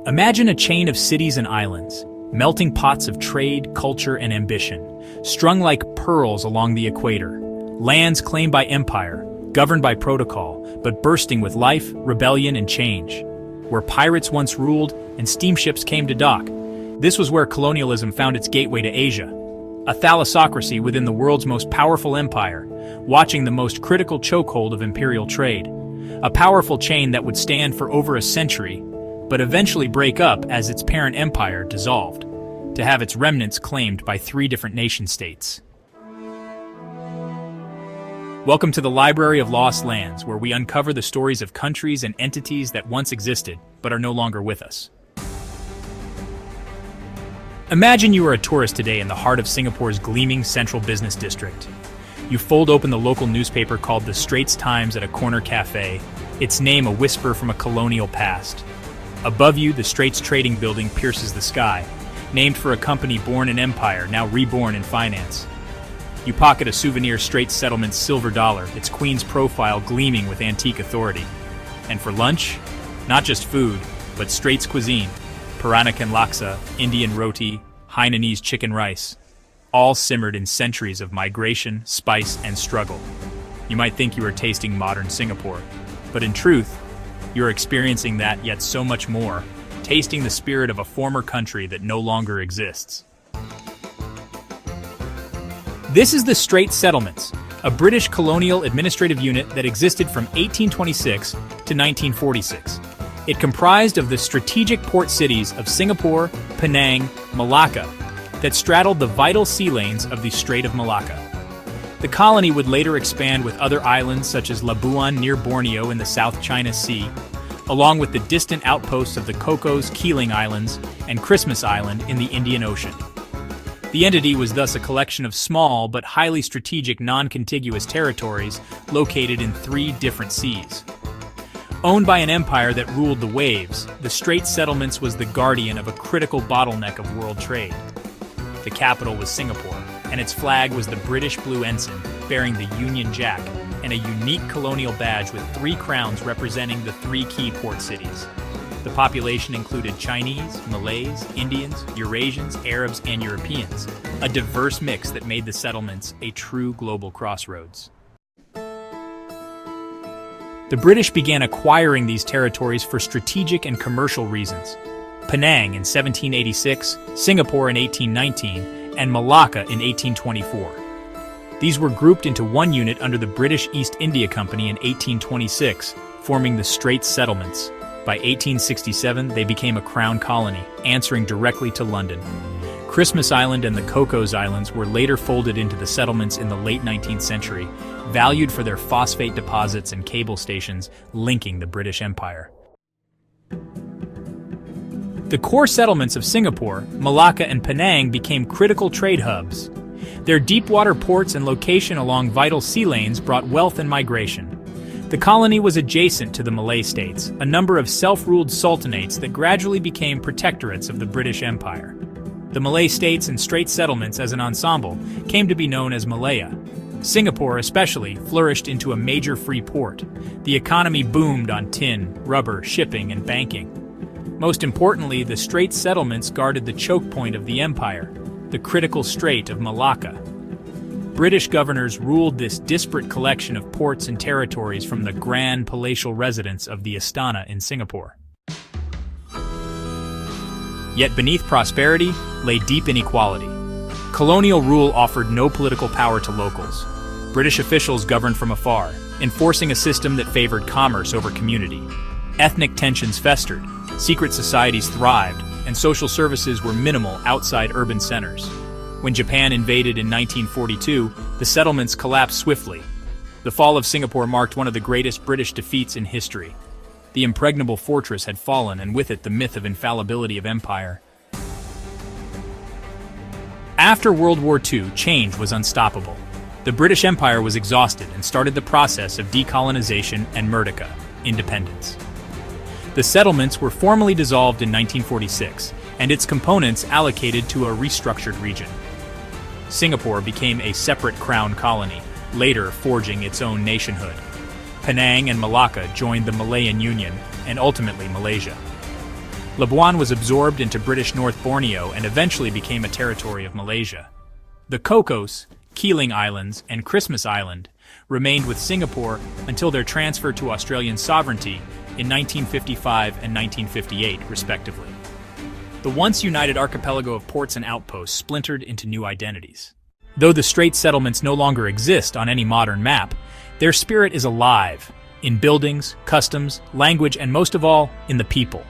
Imagine a chain of cities and islands, melting pots of trade, culture, and ambition, strung like pearls along the equator. Lands claimed by empire, governed by protocol, but bursting with life, rebellion, and change. Where pirates once ruled and steamships came to dock, this was where colonialism found its gateway to Asia. A thalassocracy within the world's most powerful empire, watching the most critical chokehold of imperial trade. A powerful chain that would stand for over a century, but eventually break up as its parent empire dissolved, to have its remnants claimed by 3 different nation-states. Welcome to the Library of Lost Lands, where we uncover the stories of countries and entities that once existed, but are no longer with us. Imagine you are a tourist today in the heart of Singapore's gleaming central business district. You fold open the local newspaper called the Straits Times at a corner cafe, its name a whisper from a colonial past. Above you, the Straits Trading Building pierces the sky, named for a company born in empire, now reborn in finance. You pocket a souvenir Straits Settlements silver dollar, its queen's profile gleaming with antique authority. And for lunch, not just food, but Straits cuisine. Peranakan laksa, Indian roti, Hainanese chicken rice, all simmered in centuries of migration, spice, and struggle. You might think you are tasting modern Singapore, but in truth, you're experiencing that yet so much more, tasting the spirit of a former country that no longer exists. This is the Straits Settlements, a British colonial administrative unit that existed from 1826 to 1946. It comprised of the strategic port cities of Singapore, Penang, Malacca, that straddled the vital sea lanes of the Strait of Malacca. The colony would later expand with other islands such as Labuan near Borneo in the South China Sea, along with the distant outposts of the Cocos, Keeling Islands, and Christmas Island in the Indian Ocean. The entity was thus a collection of small but highly strategic non-contiguous territories located in 3 different seas. Owned by an empire that ruled the waves, the Straits Settlements was the guardian of a critical bottleneck of world trade. The capital was Singapore, and its flag was the British blue ensign, bearing the Union Jack, and a unique colonial badge with 3 crowns representing the 3 key port cities. The population included Chinese, Malays, Indians, Eurasians, Arabs, and Europeans, a diverse mix that made the settlements a true global crossroads. The British began acquiring these territories for strategic and commercial reasons. Penang in 1786, Singapore in 1819, and Malacca in 1824. These were grouped into one unit under the British East India Company in 1826, forming the Straits Settlements. By 1867, they became a crown colony, answering directly to London. Christmas Island and the Cocos Islands were later folded into the settlements in the late 19th century, valued for their phosphate deposits and cable stations linking the British Empire. The core settlements of Singapore, Malacca, and Penang became critical trade hubs. Their deep-water ports and location along vital sea lanes brought wealth and migration. The colony was adjacent to the Malay states, a number of self-ruled sultanates that gradually became protectorates of the British Empire. The Malay states and Straits Settlements as an ensemble came to be known as Malaya. Singapore especially flourished into a major free port. The economy boomed on tin, rubber, shipping, and banking. Most importantly, the Straits Settlements guarded the choke point of the empire, the critical Strait of Malacca. British governors ruled this disparate collection of ports and territories from the grand palatial residence of the Istana in Singapore. Yet beneath prosperity lay deep inequality. Colonial rule offered no political power to locals. British officials governed from afar, enforcing a system that favored commerce over community. Ethnic tensions festered, secret societies thrived, and social services were minimal outside urban centers. When Japan invaded in 1942, the settlements collapsed swiftly. The fall of Singapore marked one of the greatest British defeats in history. The impregnable fortress had fallen, and with it the myth of infallibility of empire. After World War II, change was unstoppable. The British Empire was exhausted and started the process of decolonization and merdeka, independence. The settlements were formally dissolved in 1946, and its components allocated to a restructured region. Singapore became a separate crown colony, later forging its own nationhood. Penang and Malacca joined the Malayan Union, and ultimately Malaysia. Labuan was absorbed into British North Borneo and eventually became a territory of Malaysia. The Cocos, Keeling Islands, and Christmas Island remained with Singapore until their transfer to Australian sovereignty in 1955 and 1958, respectively. The once united archipelago of ports and outposts splintered into new identities. Though the Straits Settlements no longer exist on any modern map, their spirit is alive in buildings, customs, language, and most of all, in the people.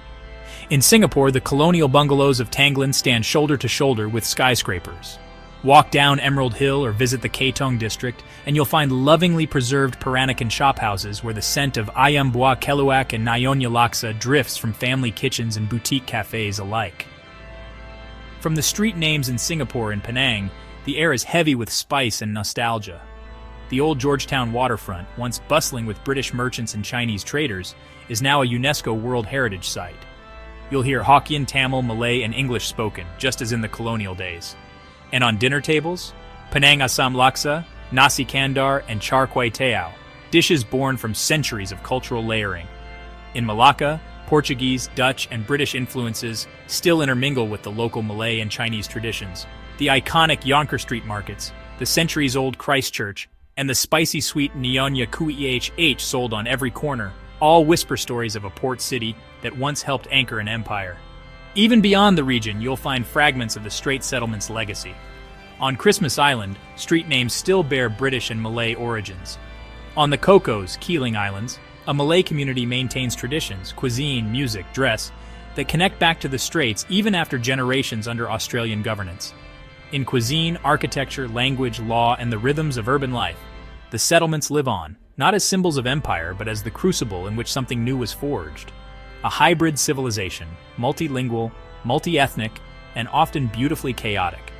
In Singapore, the colonial bungalows of Tanglin stand shoulder to shoulder with skyscrapers. Walk down Emerald Hill or visit the Ketong district, and you'll find lovingly preserved Peranakan shophouses where the scent of Ayam Buah Keluak and Nyonya Laksa drifts from family kitchens and boutique cafes alike. From the street names in Singapore and Penang, the air is heavy with spice and nostalgia. The old Georgetown waterfront, once bustling with British merchants and Chinese traders, is now a UNESCO World Heritage Site. You'll hear Hokkien, Tamil, Malay, and English spoken, just as in the colonial days. And on dinner tables, Penang Asam Laksa, Nasi Kandar, and Char Kway Teow, dishes born from centuries of cultural layering. In Malacca, Portuguese, Dutch, and British influences still intermingle with the local Malay and Chinese traditions. The iconic Yonker Street markets, the centuries-old Christchurch, and the spicy sweet Nyonya Kueh sold on every corner, all whisper stories of a port city that once helped anchor an empire. Even beyond the region, you'll find fragments of the Straits Settlements' legacy. On Christmas Island, street names still bear British and Malay origins. On the Cocos, Keeling Islands, a Malay community maintains traditions, cuisine, music, dress, that connect back to the Straits even after generations under Australian governance. In cuisine, architecture, language, law, and the rhythms of urban life, the settlements live on, not as symbols of empire, but as the crucible in which something new was forged. A hybrid civilization, multilingual, multi-ethnic, and often beautifully chaotic.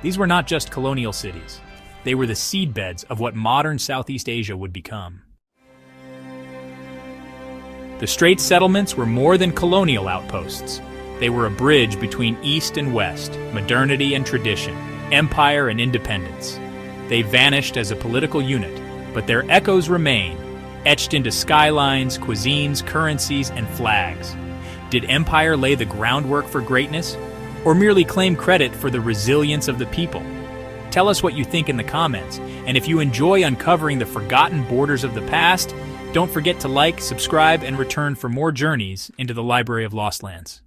These were not just colonial cities. They were the seedbeds of what modern Southeast Asia would become. The Straits Settlements were more than colonial outposts. They were a bridge between East and West, modernity and tradition, empire and independence. They vanished as a political unit, but their echoes remain, etched into skylines, cuisines, currencies, and flags. Did empire lay the groundwork for greatness, or merely claim credit for the resilience of the people? Tell us what you think in the comments, and if you enjoy uncovering the forgotten borders of the past, don't forget to like, subscribe, and return for more journeys into the Library of Lost Lands.